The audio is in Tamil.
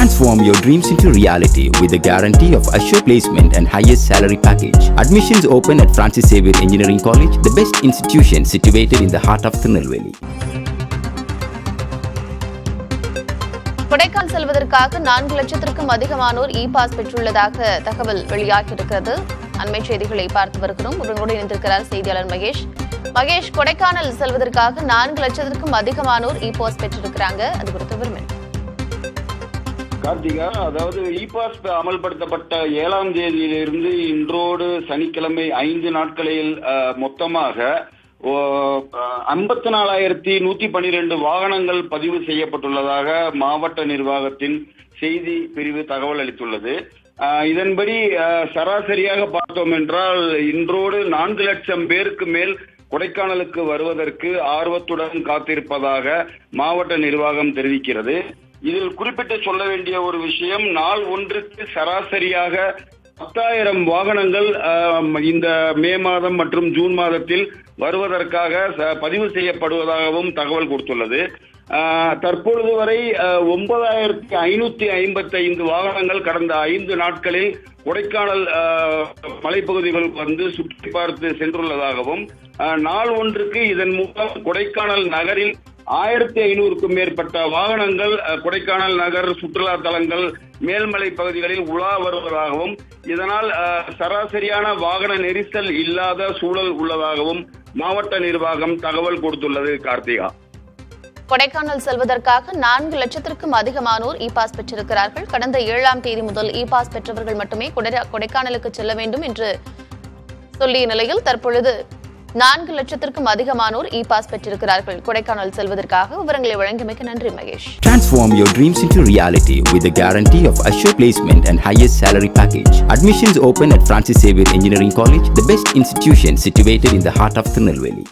Transform your dreams into reality with the guarantee of assured placement and highest salary package. Admissions open at Francis Xavier Engineering College, the best institution situated in the heart of Tirunelveli. Kodaikanal செல்வதற்காக 4 லட்சத்திற்கும் அதிகமானோர் இ-பாஸ் பெற்றுள்ளதாக தகவல் வெளியாகியிருக்கிறது. அண்மை செய்திகளை பார்த்து வருகிறோம். உடனோடு இணைந்திருக்கிறார் செய்தியாளர் மகேஷ். மகேஷ், கொடைக்கானல் செல்வதற்காக 4 லட்சத்திற்கும் அதிகமானோர் இ-பாஸ் பெற்றிருக்கிறாங்க. அது குறித்த விவரம். கார்த்திகா, அதாவது இ-பாஸ் அமல்படுத்தப்பட்ட 7ஆம் தேதியிலிருந்து இன்றோடு சனிக்கிழமை 5 நாட்களில் மொத்தமாக 54,112 வாகனங்கள் பதிவு செய்யப்பட்டுள்ளதாக மாவட்ட நிர்வாகத்தின் செய்தி பிரிவு தகவல் அளித்துள்ளது. இதன்படி சராசரியாக பார்த்தோம் என்றால் இன்றோடு 4 லட்சம் பேருக்கு மேல் கொடைக்கானலுக்கு வருவதற்கு ஆர்வத்துடன் காத்திருப்பதாக மாவட்ட நிர்வாகம் தெரிவிக்கிறது. இதில் குறிப்பிட்டு சொல்ல வேண்டிய ஒரு விஷயம், நாள் ஒன்றுக்கு சராசரியாக 10,000 வாகனங்கள் இந்த மே மாதம் மற்றும் ஜூன் மாதத்தில் வருவதற்காக பதிவு செய்யப்படுவதாகவும் தகவல் கொடுத்துள்ளது. தற்பொழுது வரை 9,555 வாகனங்கள் கடந்த 5 நாட்களில் கொடைக்கானல் மலைப்பகுதிகள் வந்து சுற்றி பார்த்து சென்றுள்ளதாகவும், நாள் ஒன்றுக்கு இதன் மூலம் கொடைக்கானல் நகரில் 1,500க்கும் மேற்பட்ட வாகனங்கள் கொடைக்கானல் நகர் சுற்றுலா தலங்கள் மேல்மலை பகுதிகளில் உலா வருவதாகவும், இதனால் சராசரியான வாகன நெரிசல் இல்லாத சூழல் உள்ளதாகவும் மாவட்ட நிர்வாகம் தகவல் கொடுத்துள்ளது. கார்த்திகா, கொடைக்கானல் செல்வதற்காக 4 லட்சத்திற்கும் அதிகமானோர் இ-பாஸ் பெற்றிருக்கிறார்கள். கடந்த 7ஆம் தேதி முதல் இ-பாஸ் பெற்றவர்கள் மட்டுமே கொடைக்கானலுக்கு செல்ல வேண்டும் என்று சொல்லிய நிலையில் தற்பொழுது 4 லட்சத்திற்கும் அதிகமானோர் இ-பாஸ் பெற்றிருக்கிறார்கள். கொடைக்கானல் செல்வதற்காக விவரங்களை வழங்கியமைக்கு நன்றி Mahesh. Transform your dreams into reality with the guarantee of assured placement and highest salary package. Admissions open at Francis Xavier Engineering College, the best institution situated in the heart of Tirunelveli.